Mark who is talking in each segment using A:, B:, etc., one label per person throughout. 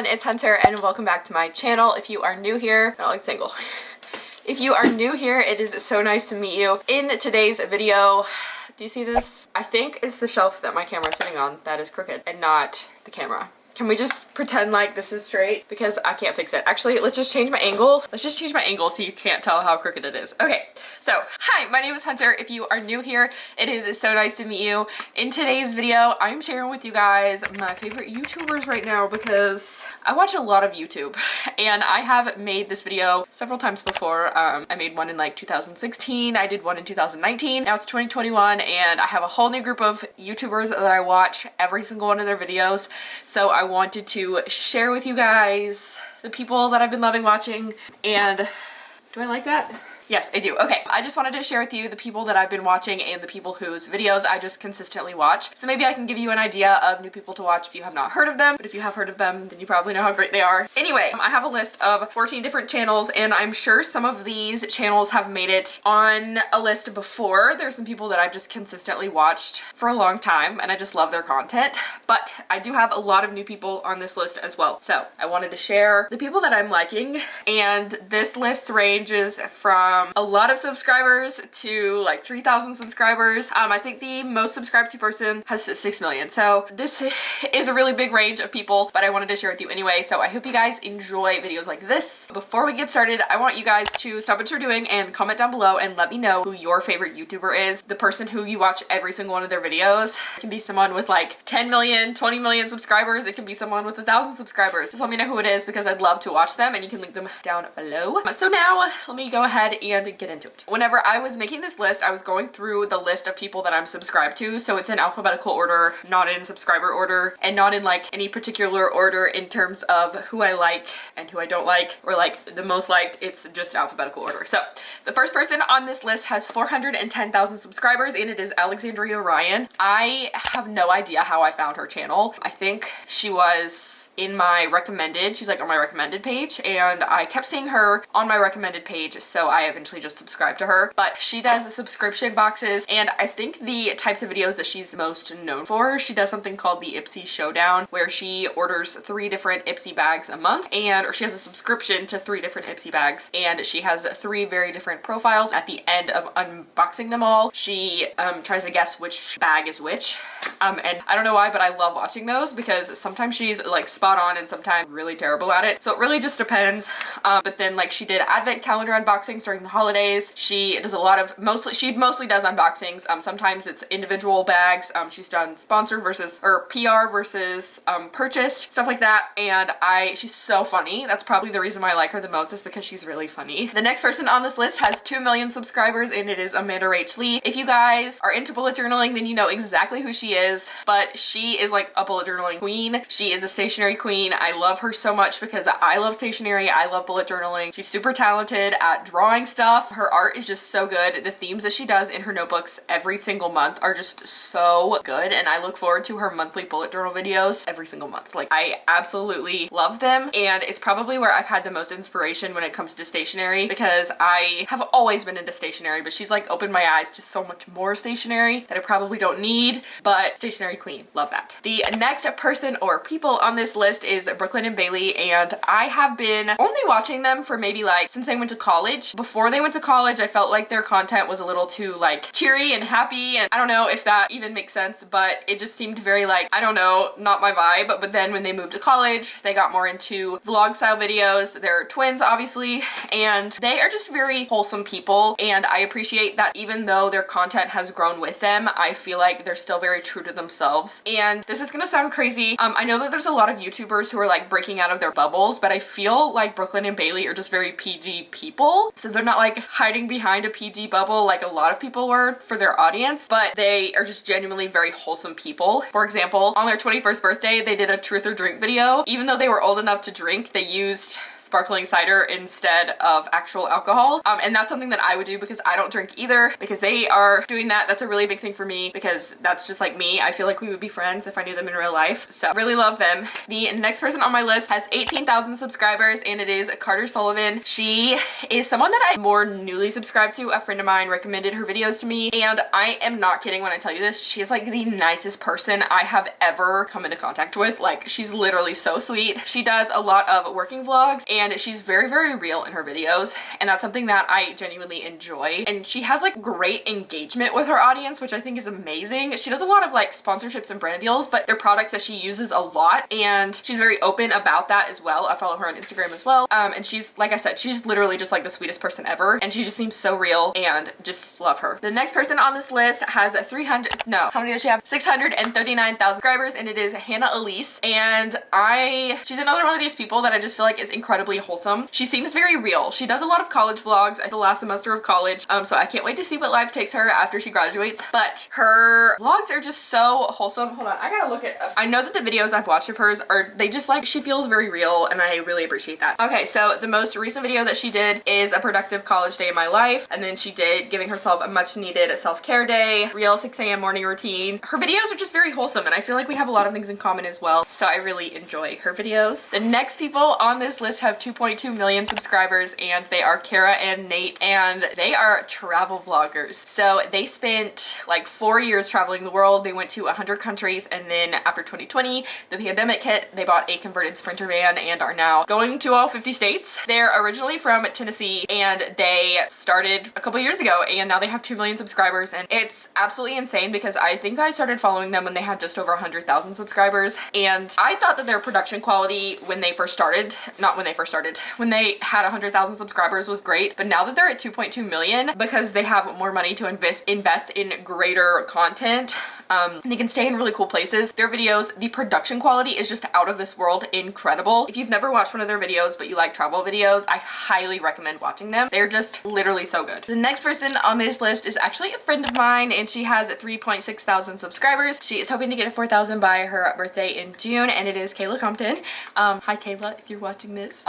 A: it's Hunter and welcome back to my channel. If you are new here, I don't like single. If you are new here, it is so nice to meet you. In today's video, do you see this? I think it's the shelf that my camera is sitting on that is crooked and not the camera. Can we just pretend like this is straight? Because I can't fix it. Actually, let's just change my angle. Let's just change my angle so you can't tell how crooked it is. Okay, so hi, my name is Hunter. If you are new here, it is so nice to meet you. In today's video, I'm sharing with you guys my favorite YouTubers right now because I watch a lot of YouTube and I have made this video several times before. I made one in like 2016. I did one in 2019. Now it's 2021 and I have a whole new group of YouTubers that I watch every single one of their videos. So I wanted to share with you guys the people that I've been loving watching. And do I like that? Yes, I do. Okay, I just wanted to share with you the people that I've been watching and the people whose videos I just consistently watch. So maybe I can give you an idea of new people to watch if you have not heard of them, but if you have heard of them, then you probably know how great they are. Anyway, I have a list of 14 different channels and I'm sure some of these channels have made it on a list before. There's some people that I've just consistently watched for a long time and I just love their content, but I do have a lot of new people on this list as well. So I wanted to share the people that I'm liking, and this list ranges from a lot of subscribers to like 3,000 subscribers. I think the most subscribed to person has 6 million. So this is a really big range of people, but I wanted to share with you anyway. So I hope you guys enjoy videos like this. Before we get started, I want you guys to stop what you're doing and comment down below and let me know who your favorite YouTuber is. The person who you watch every single one of their videos. It can be someone with like 10 million, 20 million subscribers. It can be someone with 1,000 subscribers. Just let me know who it is because I'd love to watch them and you can link them down below. So now let me go ahead and get into it. Whenever I was making this list, I was going through the list of people that I'm subscribed to. So it's in alphabetical order, not in subscriber order, and not in like any particular order in terms of who I like and who I don't like, or like the most liked. It's just alphabetical order. So the first person on this list has 410,000 subscribers and it is Alexandria Ryan. I have no idea how I found her channel. I think she was in my recommended, she's like on my recommended page, and I kept seeing her on my recommended page, so I eventually just subscribed to her. But she does subscription boxes, and I think the types of videos that she's most known for, she does something called the Ipsy Showdown, where she orders 3 different Ipsy bags a month, or she has a subscription to 3 different Ipsy bags, and she has 3 very different profiles. At the end of unboxing them all, she tries to guess which bag is which, and I don't know why, but I love watching those because sometimes she's like spot on and sometimes really terrible at it. So it really just depends. But then like she did advent calendar unboxings during the holidays. She does a lot of, she mostly does unboxings. Sometimes it's individual bags. She's done sponsored versus, or PR versus purchased, stuff like that. And she's so funny. That's probably the reason why I like her the most, is because she's really funny. The next person on this list has 2 million subscribers and it is Amanda Rach Lee. If you guys are into bullet journaling, then you know exactly who she is, but she is like a bullet journaling queen. She is a stationery queen. I love her so much because I love stationery. I love bullet journaling. She's super talented at drawing stuff. Her art is just so good. The themes that she does in her notebooks every single month are just so good, and I look forward to her monthly bullet journal videos every single month. Like, I absolutely love them, and it's probably where I've had the most inspiration when it comes to stationery, because I have always been into stationery, but she's like opened my eyes to so much more stationery that I probably don't need. But stationery queen, love that. The next person or people on this list is Brooklyn and Bailey, and I have been only watching them for maybe like since they went to college. Before they went to college, I felt like their content was a little too like cheery and happy, and I don't know if that even makes sense, but it just seemed very like, I don't know, not my vibe. But then when they moved to college, they got more into vlog style videos. They're twins obviously, and they are just very wholesome people, and I appreciate that even though their content has grown with them, I feel like they're still very true to themselves. And this is gonna sound crazy. I know that there's a lot of YouTubers who are like breaking out of their bubbles, but I feel like Brooklyn and Bailey are just very PG people. So they're not like hiding behind a PG bubble like a lot of people were for their audience, but they are just genuinely very wholesome people. For example, on their 21st birthday, they did a truth or drink video. Even though they were old enough to drink, they used sparkling cider instead of actual alcohol. And that's something that I would do because I don't drink either, because they are doing that. That's a really big thing for me because that's just like me. I feel like we would be friends if I knew them in real life. So really love them. The next person on my list has 18,000 subscribers and it is Sullivan. She is someone that more newly subscribed to. A friend of mine recommended her videos to me, and I am not kidding when I tell you this. She is like the nicest person I have ever come into contact with. Like, she's literally so sweet. She does a lot of working vlogs, and she's very, very real in her videos, and that's something that I genuinely enjoy. And she has like great engagement with her audience, which I think is amazing. She does a lot of like sponsorships and brand deals, but they're products that she uses a lot, and she's very open about that as well. I follow her on Instagram as well. And she's, like I said, she's literally just like the sweetest person ever, and she just seems so real, and just love her. The next person on this list has 639,000 subscribers, and it is Hannah Elise. And she's another one of these people that I just feel like is incredibly wholesome. She seems very real. She does a lot of college vlogs at the last semester of college, so I can't wait to see what life takes her after she graduates. But her vlogs are just so wholesome. Hold on, I gotta look at, I know that the videos I've watched of hers are, they just like, she feels very real, and I really appreciate that. Okay, so the most recent video that she did is a productive college day in my life, and then she did giving herself a much needed self-care day, real 6 a.m. morning routine. Her videos are just very wholesome, and I feel like we have a lot of things in common as well, so I really enjoy her videos. The next people on this list have 2.2 million subscribers, and they are Kara and Nate, and they are travel vloggers. So they spent like 4 years traveling the world. They went to 100 countries, and then after 2020, the pandemic hit, they bought a converted Sprinter van and are now going to all 50 states. They're originally from Tennessee, and they started a couple years ago, and now they have 2 million subscribers, and it's absolutely insane because I think I started following them when they had just over 100,000 subscribers, and I thought that their production quality when they first started, when they had 100,000 subscribers was great, but now that they're at 2.2 million, because they have more money to invest in greater content, they can stay in really cool places. Their videos, the production quality is just out of this world incredible. If you've never watched one of their videos but you like travel videos, I highly recommend watching them. They're just literally so good. The next person on this list is actually a friend of mine, and she has 3.6 thousand subscribers. She is hoping to get 4,000 by her birthday in June, and it is Kayla Compton. Hi Kayla, if you're watching this.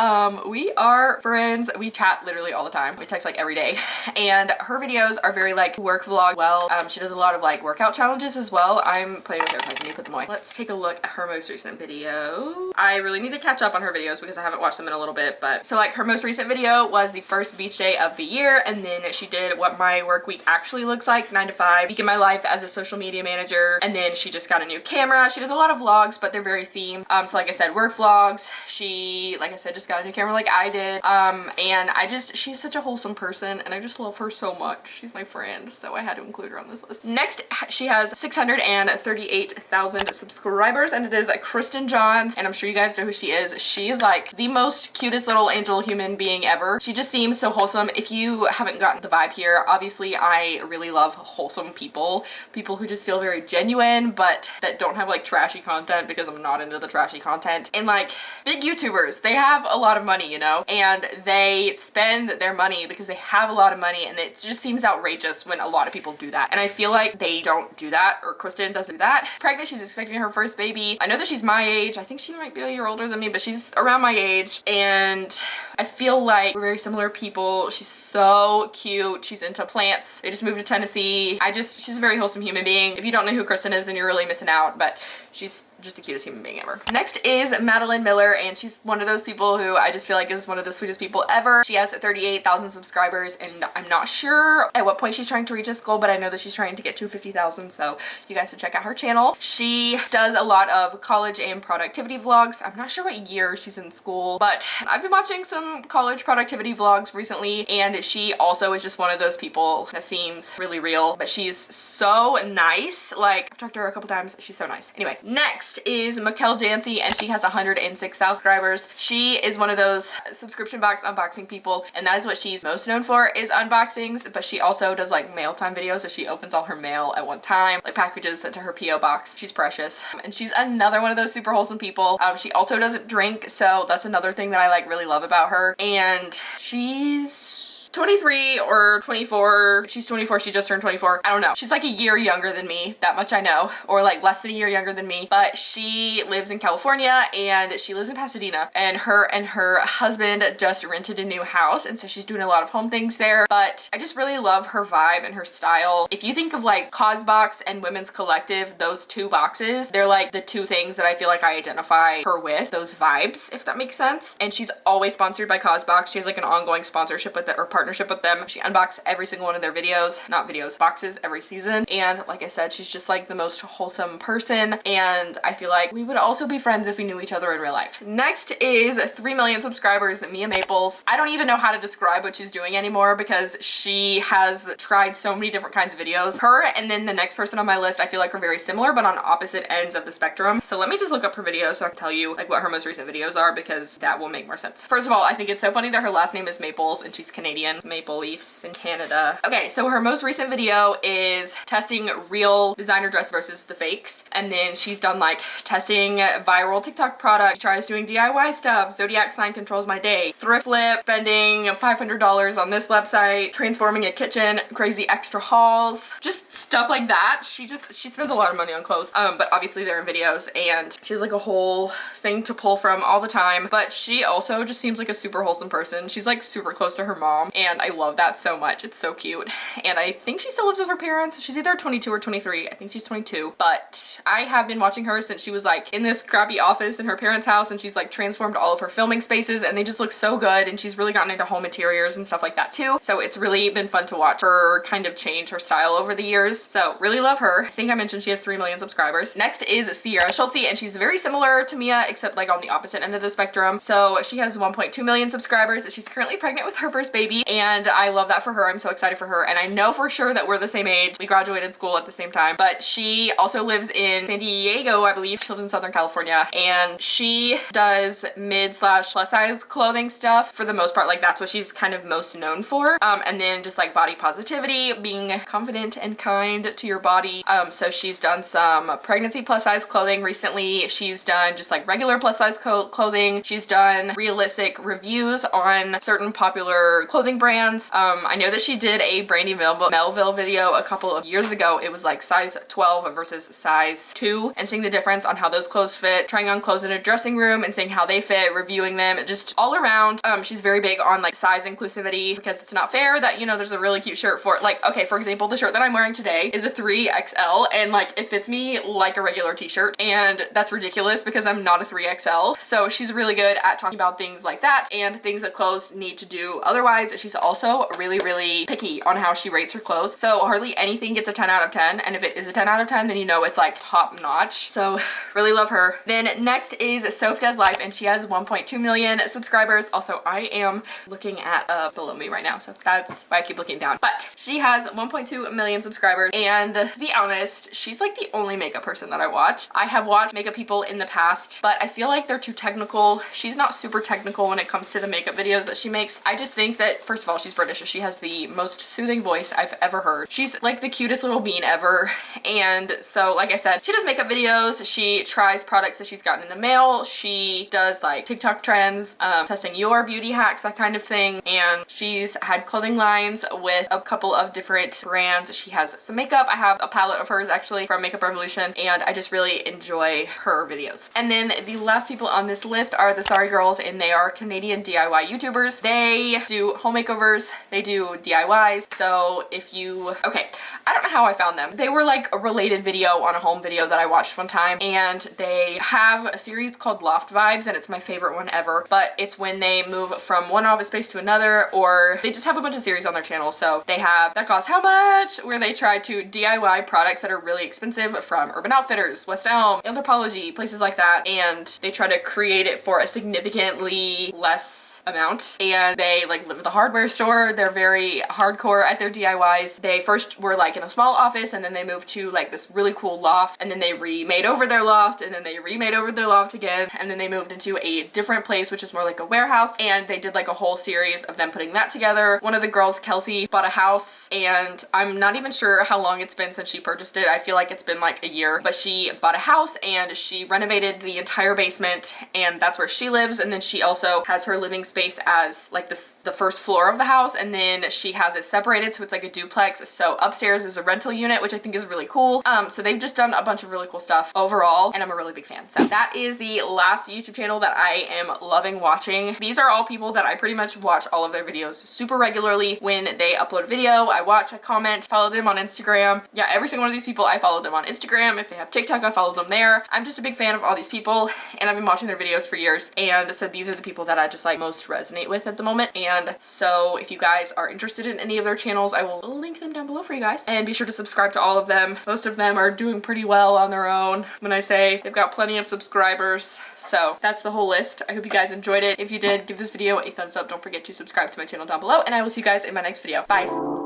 A: We are friends. We chat literally all the time. We text like every day, and her videos are very like work vlog. Well, she does a lot of like workout challenges as well. I'm playing with her toys. I need to put them away. Let's take a look at her most recent video. I really need to catch up on her videos because I haven't watched them in a little bit, but so like her most recent video was the first beach day of the year, and then she did what my work week actually looks like, 9 to 5, week in my life as a social media manager, and then she just got a new camera. She does a lot of vlogs, but they're very themed. So like I said, work vlogs. She, like I said, just got a new camera like I did, and she's such a wholesome person, and I just love her so much. She's my friend, so I had to include her on this list. Next, she has 638,000 subscribers, and it is Kristen Johns, and I'm sure you guys know who she is. She is like the most cutest little angel human being ever. She just seems so wholesome. If you haven't gotten the vibe here, obviously I really love wholesome people who just feel very genuine, but that don't have like trashy content, because I'm not into the trashy content. And like big YouTubers, they have a lot of money, you know, and they spend their money because they have a lot of money, and it just seems outrageous when a lot of people do that, and I feel like they don't do that, or Kristen doesn't do that. Pregnant, she's expecting her first baby. I know that she's my age. I think she might be a year older than me, but she's around my age, and I feel like we're very similar people. She's so cute. She's into plants. They just moved to Tennessee. She's a very wholesome human being. If you don't know who Kristen is, then you're really missing out, but she's just the cutest human being ever. Next is Madeline Miller, and she's one of those people who I just feel like is one of the sweetest people ever. She has 38,000 subscribers, and I'm not sure at what point she's trying to reach this goal, but I know that she's trying to get to 50,000, so you guys should check out her channel. She does a lot of college and productivity vlogs. I'm not sure what year she's in school, but I've been watching some college productivity vlogs recently, and she also is just one of those people that seems really real, but she's so nice. Like, I've talked to her a couple times. She's so nice. Anyway, next is Jancy, and she has 106,000 subscribers. She is one of those subscription box unboxing people, and that is what she's most known for, is unboxings, but she also does like mail time videos, so she opens all her mail at one time, like packages sent to her PO box. She's precious, and she's another one of those super wholesome people. She also doesn't drink, so that's another thing that I like really love about her, and she's 23 or 24. She's 24. She just turned 24. I don't know. She's like a year younger than me. That much I know. Or like less than a year younger than me. But she lives in California, and she lives in Pasadena. And her husband just rented a new house, and so she's doing a lot of home things there. But I just really love her vibe and her style. If you think of like Cosbox and Women's Collective, those two boxes, they're like the two things that I feel like I identify her with. Those vibes, if that makes sense. And she's always sponsored by Cosbox. She has like an ongoing sponsorship with it, or partnership partnership with them. She unboxed every single one of their videos, not videos, boxes every season. And like I said, she's just like the most wholesome person. And I feel like we would also be friends if we knew each other in real life. Next is 3 million subscribers, Mia Maples. I don't even know how to describe what she's doing anymore because she has tried so many different kinds of videos. Her and then the next person on my list I feel like are very similar but on opposite ends of the spectrum. So let me just look up her videos so I can tell you like what her most recent videos are because that will make more sense. First of all, I think it's so funny that her last name is Maples and she's Canadian. Maple Leafs in Canada. Okay, so her most recent video is testing real designer dress versus the fakes. And then she's done like testing viral TikTok products, tries doing DIY stuff, zodiac sign controls my day, thrift flip, spending $500 on this website, transforming a kitchen, crazy extra hauls, just stuff like that. She spends a lot of money on clothes, but obviously they're in videos and she has like a whole thing to pull from all the time. But she also just seems like a super wholesome person. She's like super close to her mom and I love that so much. It's so cute. And I think she still lives with her parents. She's either 22 or 23. I think she's 22. But I have been watching her since she was like in this crappy office in her parents' house and she's like transformed all of her filming spaces and they just look so good, and she's really gotten into home interiors and stuff like that too. So it's really been fun to watch her kind of change her style over the years. So really love her. I think I mentioned she has 3 million subscribers. Next is Schulze, and she's very similar to Mia except like on the opposite end of the spectrum. So she has 1.2 million subscribers. She's currently pregnant with her first baby and I love that for her. I'm so excited for her and I know for sure that we're the same age. We graduated school at the same time, but she also lives in San Diego, I believe. She lives in Southern California and she does mid/plus size clothing stuff for the most part. Like that's what she's kind of most known for. And then just like body positivity, being confident and kind to your body. So she's done some pregnancy plus size clothing recently. She's done just like regular plus size clothing. She's done realistic reviews on certain popular clothing brands. I know that she did a Brandy Melville video a couple of years ago. It was like size 12 versus size 2 and seeing the difference on how those clothes fit, trying on clothes in a dressing room and seeing how they fit, reviewing them, just all around. She's very big on like size inclusivity because it's not fair that, you know, there's a really cute shirt for like, okay, for example, the shirt that I'm wearing today is a 3XL and like it fits me like a regular t-shirt and that's ridiculous because I'm not a 3XL. So she's really good at talking about things like that and things that clothes need to do otherwise. She's also really picky on how she rates her clothes. So hardly anything gets a 10 out of 10 and if it is a 10 out of 10 then you know it's like top notch. So really love her. Then next is Sophies Life and she has 1.2 million subscribers. Also I am looking at below me right now so that's why I keep looking down, but she has 1.2 million subscribers and to be honest she's like the only makeup person that I watch. I have watched makeup people in the past but I feel like they're too technical. She's not super technical when it comes to the makeup videos that she makes. I just think that first of all she's British. She has the most soothing voice I've ever heard. She's like the cutest little bean ever and so like I said she does makeup videos. She tries products that she's gotten in the mail. She does like TikTok trends, testing your beauty hacks, that kind of thing, and she's had clothing lines with a couple of different brands. She has some makeup. I have a palette of hers actually from Makeup Revolution and I just really enjoy her videos. And then the last people on this list are the Sorry Girls and they are Canadian DIY YouTubers. They do home makeovers, they do DIYs. So if you, okay, I don't know how I found them. They were like a related video on a home video that I watched one time and they have a series called Loft Vibes and it's my favorite one ever, but it's when they move from one office space to another or they just have a bunch of series on their channel. So they have That Costs How Much where they try to DIY products that are really expensive from Urban Outfitters, West Elm, Anthropologie, places like that, and they try to create it for a significantly less amount. And they like live at the hardware store. They're very hardcore at their DIYs. They first were like in a small office and then they moved to like this really cool loft and then they remade over their loft and then they remade over their loft again and then they moved into a different place which is more like a warehouse and they did like a whole series of them putting that together. One of the girls, Kelsey, bought a house and I'm not even sure how long it's been since she purchased it. I feel like it's been like a year, but she bought a house and she renovated the entire basement and that's where she lives, and then she also has her living space as like the first floor of the house and then she has it separated so it's like a duplex. So upstairs is a rental unit which I think is really cool. So they've just done a bunch of really cool stuff overall and I'm a really big fan. So that is the last YouTube channel that I am loving watching. These are all people that I pretty much watch all of their videos super regularly. When they upload a video, I watch, I comment, follow them on Instagram. Yeah, every single one of these people, I follow them on Instagram. If they have TikTok, I follow them there. I'm just a big fan of all these people and I've been watching their videos for years. And so these are the people that I just like most resonate with at the moment. And so So if you guys are interested in any of their channels, I will link them down below for you guys. And be sure to subscribe to all of them. Most of them are doing pretty well on their own. When I say they've got plenty of subscribers. So that's the whole list. I hope you guys enjoyed it. If you did, give this video a thumbs up. Don't forget to subscribe to my channel down below, and I will see you guys in my next video. Bye.